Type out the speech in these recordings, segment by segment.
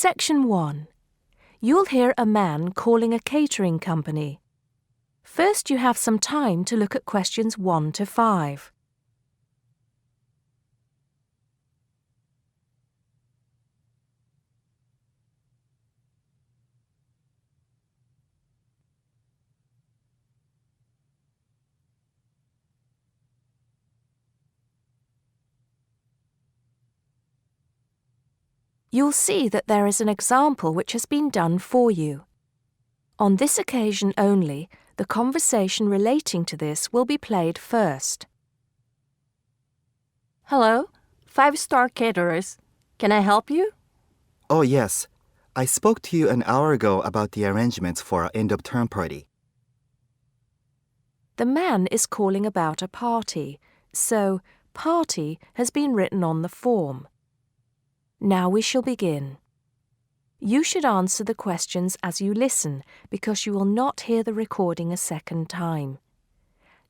Section 1. You'll hear a man calling a catering company. First, you have some time to look at questions 1 to 5. You'll see that there is an example which has been done for you. On this occasion only, the conversation relating to this will be played first. Hello, 5-star caterers. Can I help you? Oh, yes. I spoke to you an hour ago about the arrangements for our end-of-term party. The man is calling about a party, so party has been written on the form. Now we shall begin. You should answer the questions as you listen because you will not hear the recording a second time.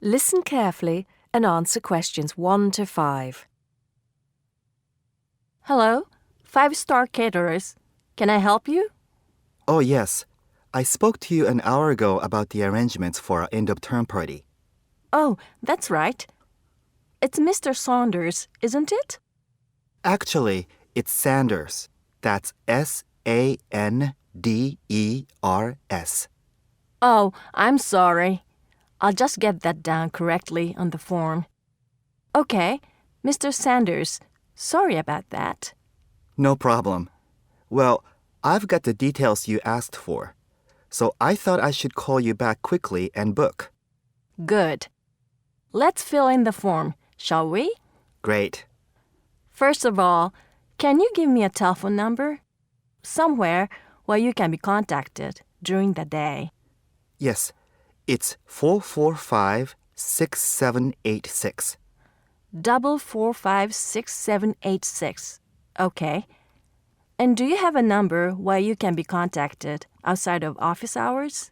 Listen carefully and answer questions 1 to 5. Hello, 5-star caterers. Can I help you? Oh, yes. I spoke to you an hour ago about the arrangements for our end-of-term party. Oh, that's right. It's Mr. Saunders, isn't it? Actually, it's Sanders. That's S-A-N-D-E-R-S. Oh, I'm sorry. I'll just get that down correctly on the form. Okay, Mr. Sanders, sorry about that. No problem. Well, I've got the details you asked for, so I thought I should call you back quickly and book. Good. Let's fill in the form, shall we? Great. First of all, can you give me a telephone number? Somewhere where you can be contacted during the day. Yes, it's 445-6786. 445-6786. Okay. And do you have a number where you can be contacted outside of office hours?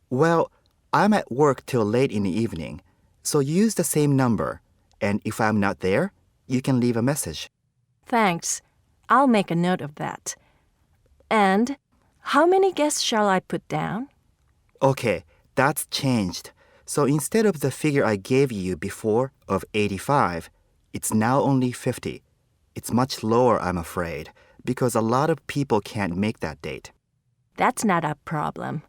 Well, I'm at work till late in the evening, so use the same number, and if I'm not there, you can leave a message. Thanks. I'll make a note of that. And how many guests shall I put down? Okay, that's changed. So instead of the figure I gave you before of 85, it's now only 50. It's much lower, I'm afraid, because a lot of people can't make that date. That's not a problem.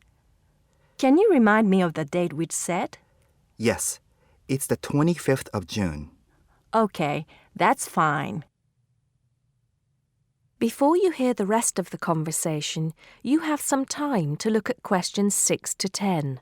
Can you remind me of the date we'd set? Yes, it's the 25th of June. Okay, that's fine. Before you hear the rest of the conversation, you have some time to look at questions 6 to 10.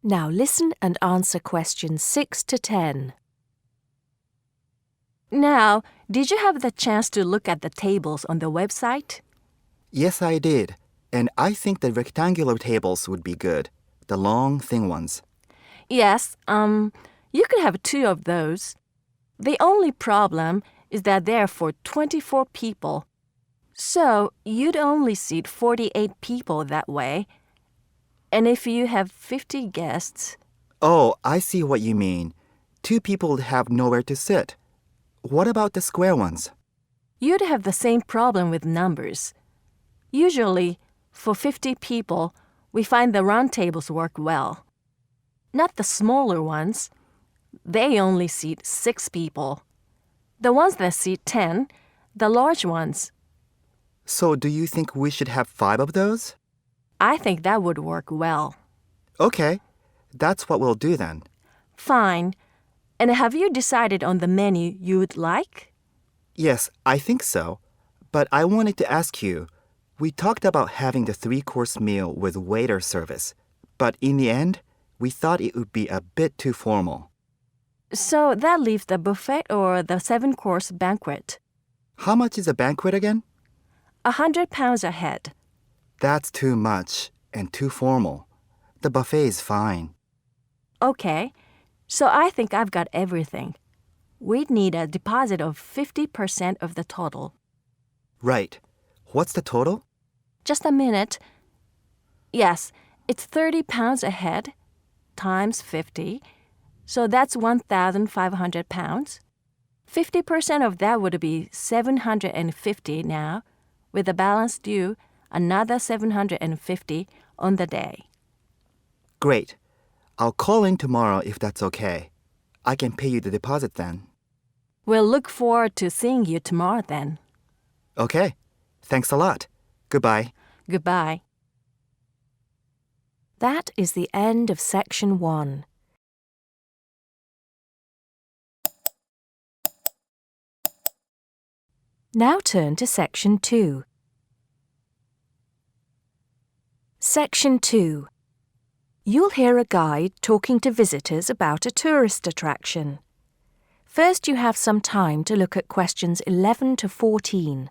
Now listen and answer questions 6 to 10. Now, did you have the chance to look at the tables on the website? Yes, I did. And I think the rectangular tables would be good. The long, thin ones. Yes, you could have 2 of those. The only problem is that they're for 24 people. So you'd only seat 48 people that way. And if you have 50 guests... Oh, I see what you mean. 2 people would have nowhere to sit. What about the square ones? You'd have the same problem with numbers. Usually, for 50 people, we find the round tables work well. Not the smaller ones. They only seat 6 people. The ones that seat 10, the large ones. So do you think we should have 5 of those? I think that would work well. Okay, that's what we'll do then. Fine. And have you decided on the menu you would like? Yes, I think so. But I wanted to ask you, we talked about having the 3-course meal with waiter service, but in the end, we thought it would be a bit too formal. So that leaves the buffet or the 7-course banquet. How much is a banquet again? £100 a head. That's too much and too formal. The buffet is fine. Okay, so I think I've got everything. we'd need a deposit of 50% of the total. Right. What's the total? Just a minute. Yes, it's £30 a head times 50, so that's £1,500. 50% of that would be $750 now, with the balance due another $750 on the day. Great. I'll call in tomorrow if that's okay. I can pay you the deposit then. We'll look forward to seeing you tomorrow then. Okay. Thanks a lot. Goodbye. Goodbye. That is the end of section 1. Now turn to section 2. Section 2. You'll hear a guide talking to visitors about a tourist attraction. First, you have some time to look at questions 11 to 14.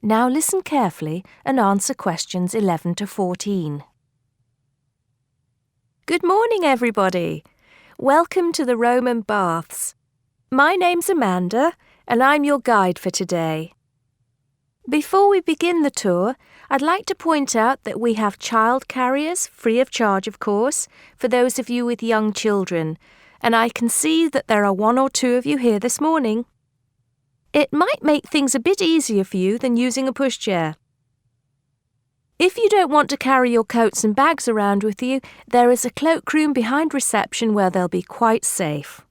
Now listen carefully and answer questions 11 to 14. Good morning, everybody. Welcome to the Roman Baths. My name's Amanda, and I'm your guide for today. Before we begin the tour, I'd like to point out that we have child carriers, free of charge, of course, for those of you with young children, and I can see that there are 1 or 2 of you here this morning. It might make things a bit easier for you than using a pushchair. If you don't want to carry your coats and bags around with you, there is a cloakroom behind reception where they'll be quite safe.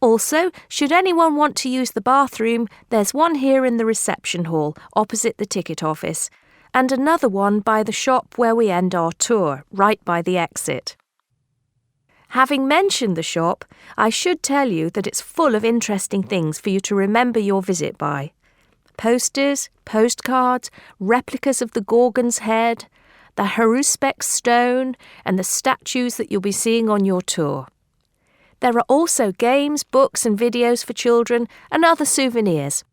Also, should anyone want to use the bathroom, there's one here in the reception hall, opposite the ticket office, and another one by the shop where we end our tour, right by the exit. Having mentioned the shop, I should tell you that it's full of interesting things for you to remember your visit by. Posters, postcards, replicas of the Gorgon's head, the Haruspex stone, and the statues that you'll be seeing on your tour. There are also games, books and videos for children and other souvenirs.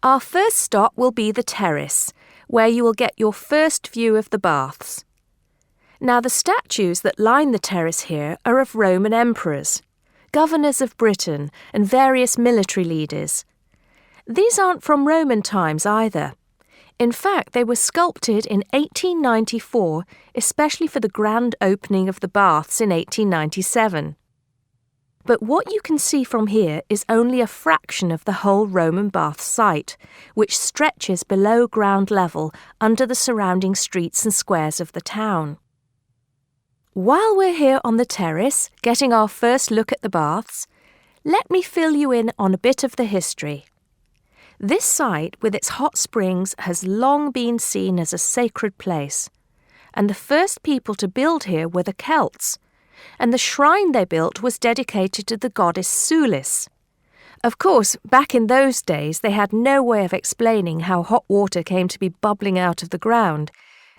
Our first stop will be the terrace, where you will get your first view of the baths. Now, the statues that line the terrace here are of Roman emperors, governors of Britain, and various military leaders. These aren't from Roman times either. In fact, they were sculpted in 1894, especially for the grand opening of the baths in 1897. But what you can see from here is only a fraction of the whole Roman bath site, which stretches below ground level under the surrounding streets and squares of the town. While we're here on the terrace, getting our first look at the baths, let me fill you in on a bit of the history. This site, with its hot springs, has long been seen as a sacred place, and the first people to build here were the Celts, and the shrine they built was dedicated to the goddess Sulis. Of course, back in those days, they had no way of explaining how hot water came to be bubbling out of the ground,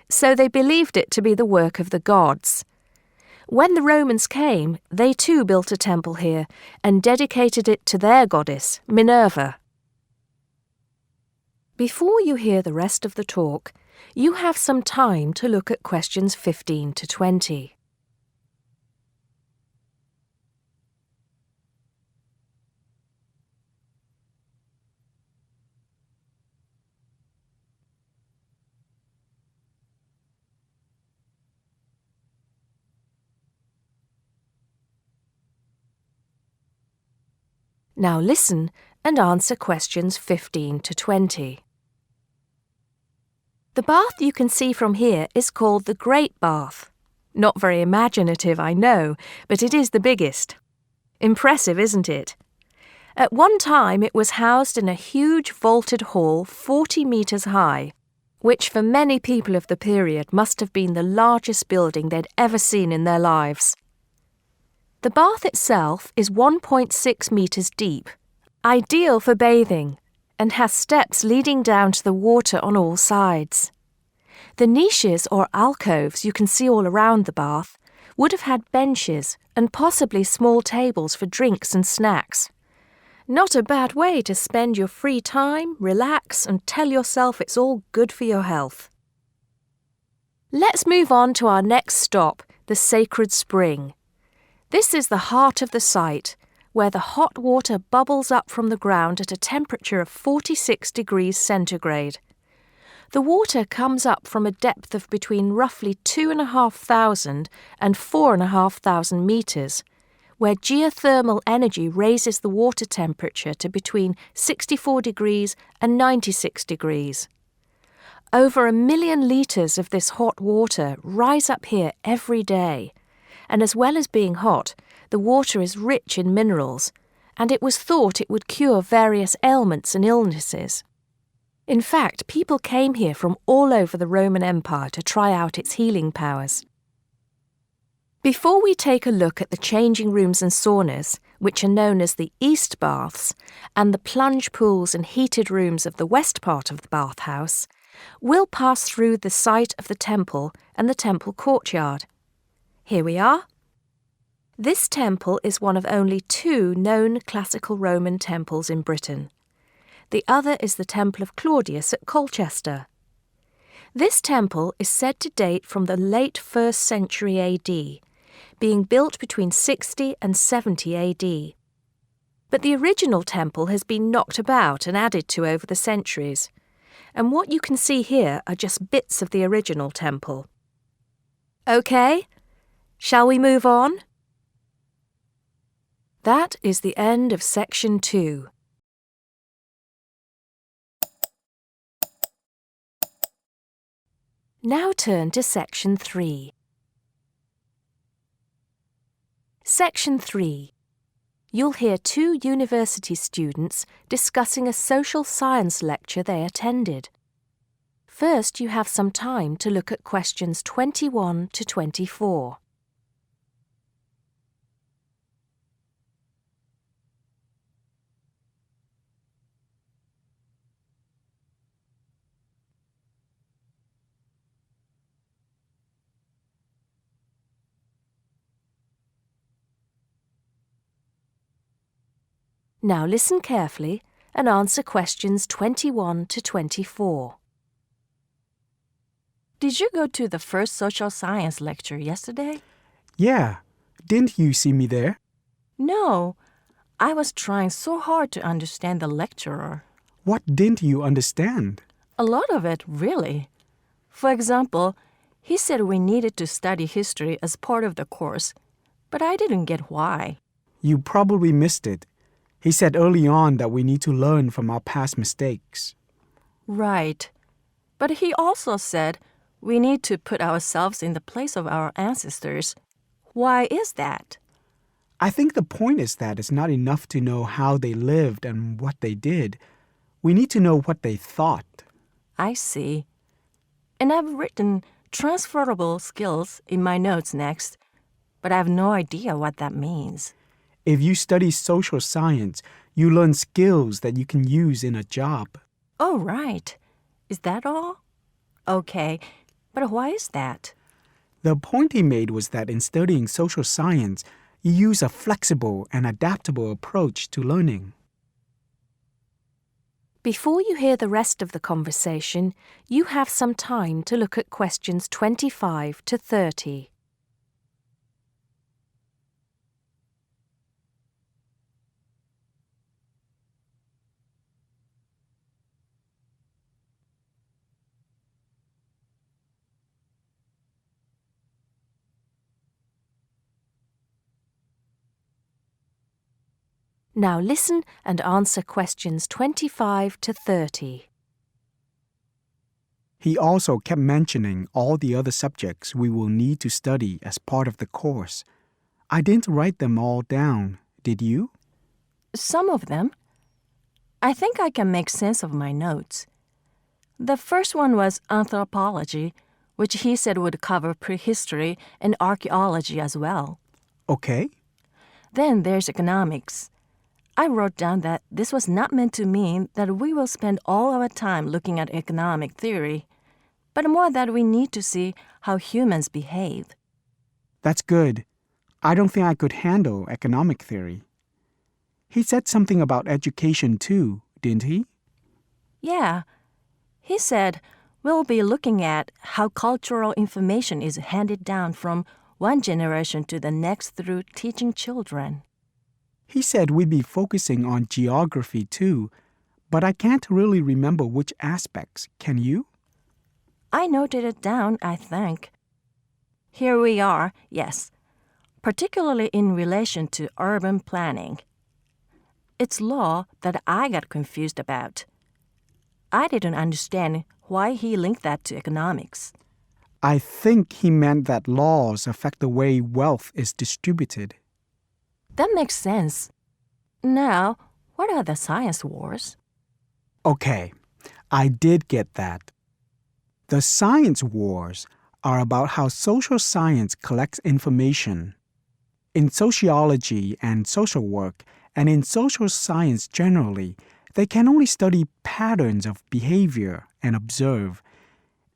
so they believed it to be the work of the gods. When the Romans came, they too built a temple here and dedicated it to their goddess, Minerva. Before you hear the rest of the talk, you have some time to look at questions 15 to 20. Now listen and answer questions 15 to 20. The bath you can see from here is called the Great Bath. Not very imaginative, I know, but it is the biggest. Impressive, isn't it? At one time it was housed in a huge vaulted hall 40 metres high, which for many people of the period must have been the largest building they'd ever seen in their lives. The bath itself is 1.6 metres deep, ideal for bathing, and has steps leading down to the water on all sides. The niches or alcoves you can see all around the bath would have had benches and possibly small tables for drinks and snacks. Not a bad way to spend your free time, relax, and tell yourself it's all good for your health. Let's move on to our next stop, the sacred spring. This is the heart of the site, where the hot water bubbles up from the ground at a temperature of 46 degrees centigrade. The water comes up from a depth of between roughly 2,500 and 4,500 metres, where geothermal energy raises the water temperature to between 64 degrees and 96 degrees. Over 1 million litres of this hot water rise up here every day, and as well as being hot, the water is rich in minerals, and it was thought it would cure various ailments and illnesses. In fact, people came here from all over the Roman Empire to try out its healing powers. Before we take a look at the changing rooms and saunas, which are known as the East Baths, and the plunge pools and heated rooms of the west part of the bathhouse, we'll pass through the site of the temple and the temple courtyard. Here we are. This temple is one of only 2 known classical Roman temples in Britain. The other is the Temple of Claudius at Colchester. This temple is said to date from the late 1st century AD, being built between 60 and 70 AD. But the original temple has been knocked about and added to over the centuries, and what you can see here are just bits of the original temple. Okay, shall we move on? That is the end of section 2. Now turn to section 3. Section 3. You'll hear 2 university students discussing a social science lecture they attended. First, you have some time to look at questions 21 to 24. Now listen carefully and answer questions 21 to 24. Did you go to the first social science lecture yesterday? Yeah. Didn't you see me there? No. I was trying so hard to understand the lecturer. What didn't you understand? A lot of it, really. For example, he said we needed to study history as part of the course, but I didn't get why. You probably missed it. He said early on that we need to learn from our past mistakes. Right. But he also said we need to put ourselves in the place of our ancestors. Why is that? I think the point is that it's not enough to know how they lived and what they did. We need to know what they thought. I see. And I've written transferable skills in my notes next, but I have no idea what that means. If you study social science, you learn skills that you can use in a job. Oh, right. Is that all? Okay, but why is that? The point he made was that in studying social science, you use a flexible and adaptable approach to learning. Before you hear the rest of the conversation, you have some time to look at questions 25 to 30. Now listen and answer questions 25 to 30. He also kept mentioning all the other subjects we will need to study as part of the course. I didn't write them all down, did you? Some of them. I think I can make sense of my notes. The first one was anthropology, which he said would cover prehistory and archaeology as well. Okay. Then there's economics. I wrote down that this was not meant to mean that we will spend all our time looking at economic theory, but more that we need to see how humans behave. That's good. I don't think I could handle economic theory. He said something about education too, didn't he? Yeah. He said we'll be looking at how cultural information is handed down from one generation to the next through teaching children. He said we'd be focusing on geography too, but I can't really remember which aspects. Can you? I noted it down, I think. Here we are, yes, particularly in relation to urban planning. It's law that I got confused about. I didn't understand why he linked that to economics. I think he meant that laws affect the way wealth is distributed. That makes sense. Now, what are the science wars? Okay, I did get that. The science wars are about how social science collects information. In sociology and social work, and in social science generally, they can only study patterns of behavior and observe.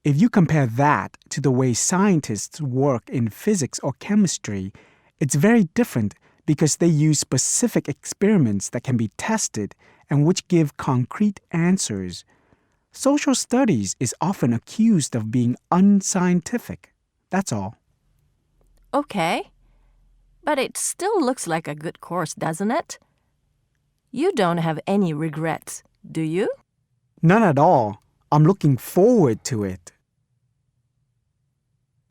If you compare that to the way scientists work in physics or chemistry, it's very different because they use specific experiments that can be tested and which give concrete answers. Social studies is often accused of being unscientific. That's all. Okay. But it still looks like a good course, doesn't it? You don't have any regrets, do you? None at all. I'm looking forward to it.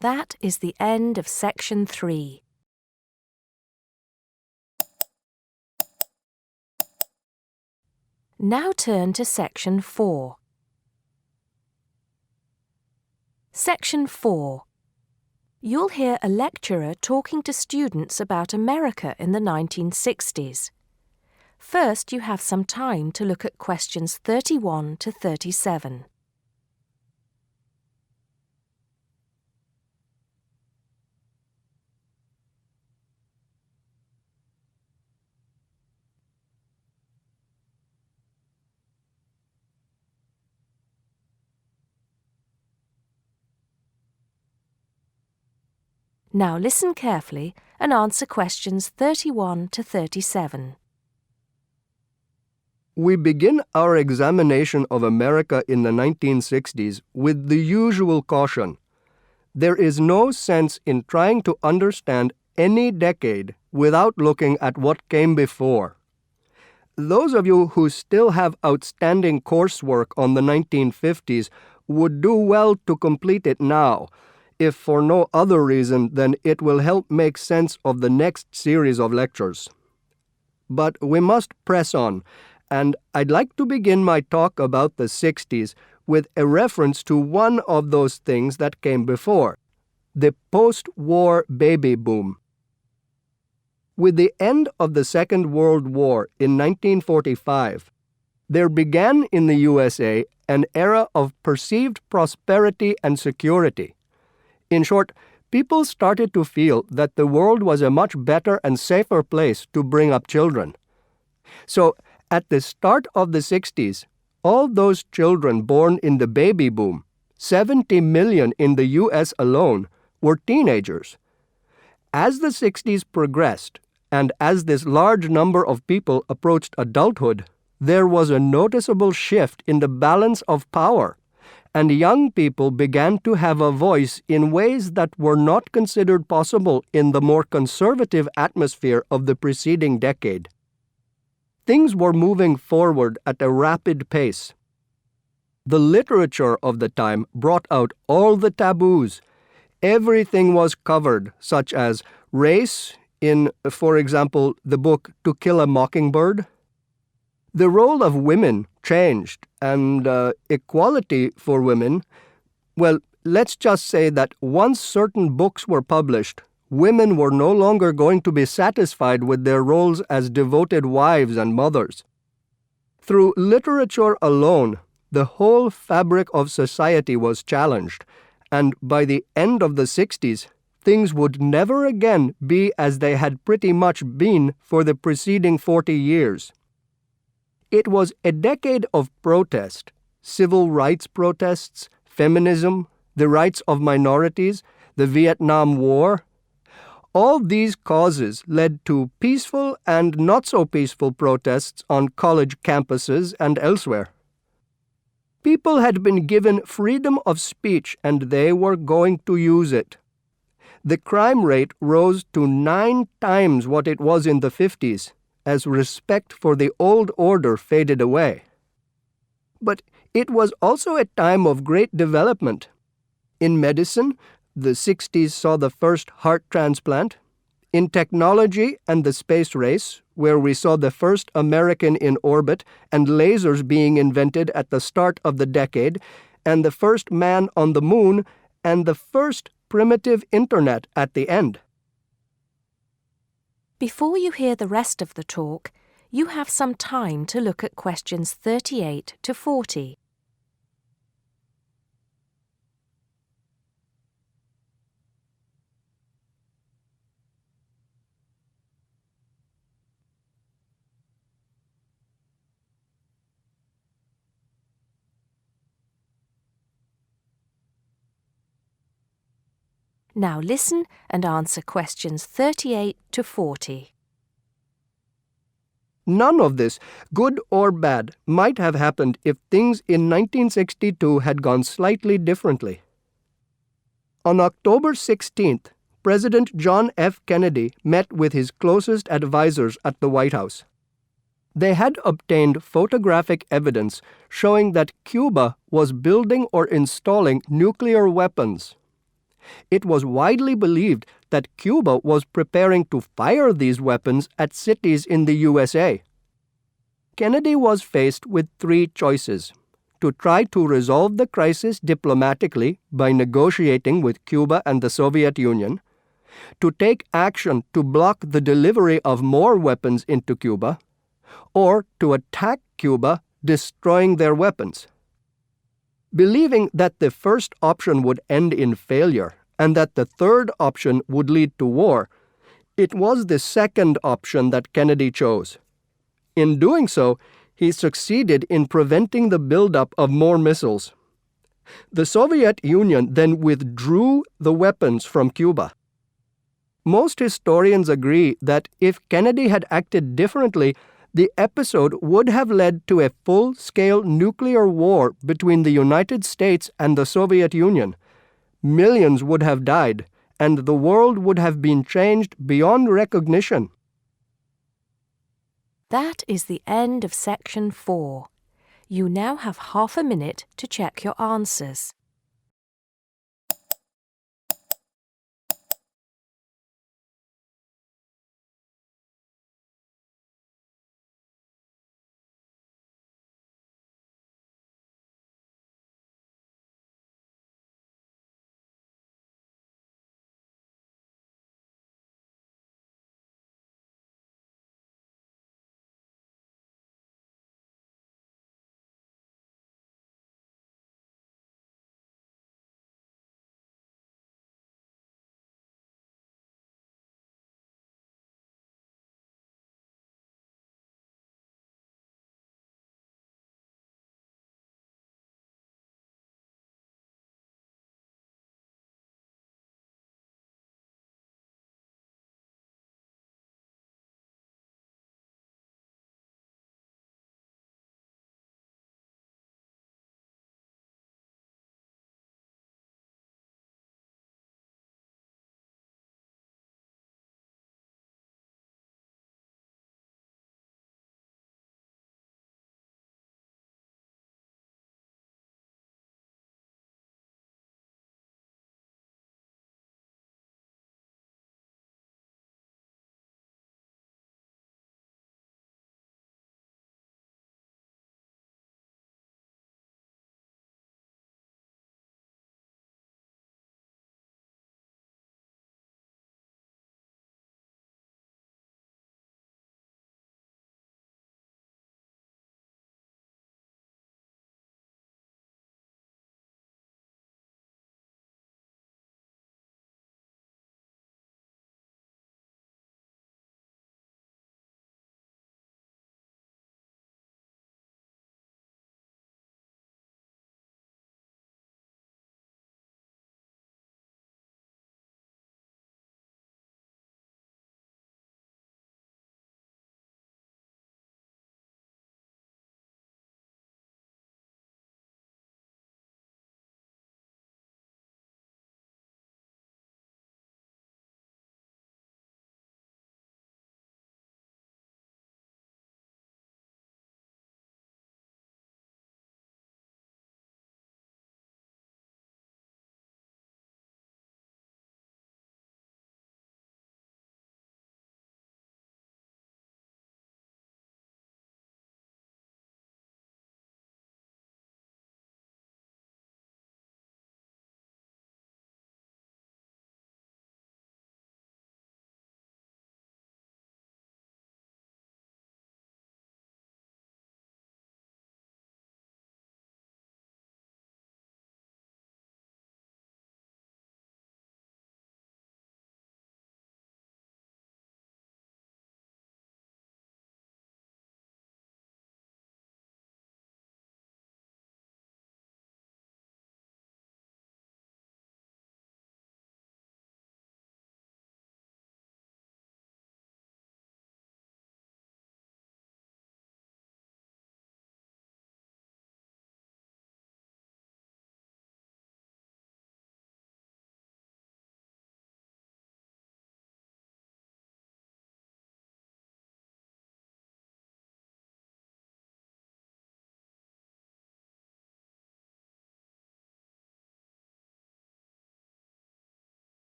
That is the end of Section 3. Now turn to Section 4. Section 4. You'll hear a lecturer talking to students about America in the 1960s. First, you have some time to look at questions 31 to 37. Now listen carefully and answer questions 31 to 37. We begin our examination of America in the 1960s with the usual caution. There is no sense in trying to understand any decade without looking at what came before. Those of you who still have outstanding coursework on the 1950s would do well to complete it now, if for no other reason than it will help make sense of the next series of lectures. But we must press on, and I'd like to begin my talk about the 60s with a reference to one of those things that came before, the post-war baby boom. With the end of the Second World War in 1945, there began in the USA an era of perceived prosperity and security. In short, people started to feel that the world was a much better and safer place to bring up children. So, at the start of the 60s, all those children born in the baby boom, 70 million in the US alone, were teenagers. As the 60s progressed, and as this large number of people approached adulthood, there was a noticeable shift in the balance of power, and young people began to have a voice in ways that were not considered possible in the more conservative atmosphere of the preceding decade. Things were moving forward at a rapid pace. The literature of the time brought out all the taboos. Everything was covered, such as race in, for example, the book To Kill a Mockingbird. The role of women changed, and equality for women, well, let's just say that once certain books were published, women were no longer going to be satisfied with their roles as devoted wives and mothers. Through literature alone, the whole fabric of society was challenged, and by the end of the 60s, things would never again be as they had pretty much been for the preceding 40 years. It was a decade of protest, civil rights protests, feminism, the rights of minorities, the Vietnam War. All these causes led to peaceful and not so peaceful protests on college campuses and elsewhere. People had been given freedom of speech and they were going to use it. The crime rate rose to 9 times what it was in the 50s, as respect for the old order faded away. But it was also a time of great development. In medicine, the 60s saw the first heart transplant. In technology and the space race, where we saw the first American in orbit and lasers being invented at the start of the decade, and the first man on the moon, and the first primitive internet at the end. Before you hear the rest of the talk, you have some time to look at questions 38 to 40. Now listen and answer questions 38 to 40. None of this, good or bad, might have happened if things in 1962 had gone slightly differently. On October 16th, President John F. Kennedy met with his closest advisors at the White House. They had obtained photographic evidence showing that Cuba was building or installing nuclear weapons. It was widely believed that Cuba was preparing to fire these weapons at cities in the USA. Kennedy was faced with 3 choices: to try to resolve the crisis diplomatically by negotiating with Cuba and the Soviet Union, to take action to block the delivery of more weapons into Cuba, or to attack Cuba, destroying their weapons. Believing that the first option would end in failure and that the third option would lead to war, it was the second option that Kennedy chose. In doing so, he succeeded in preventing the buildup of more missiles. The Soviet Union then withdrew the weapons from Cuba. Most historians agree that if Kennedy had acted differently, the episode would have led to a full-scale nuclear war between the United States and the Soviet Union. Millions would have died, and the world would have been changed beyond recognition. That is the end of section 4. You now have half a minute to check your answers.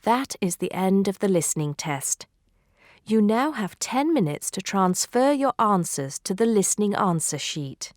That is the end of the listening test. You now have 10 minutes to transfer your answers to the listening answer sheet.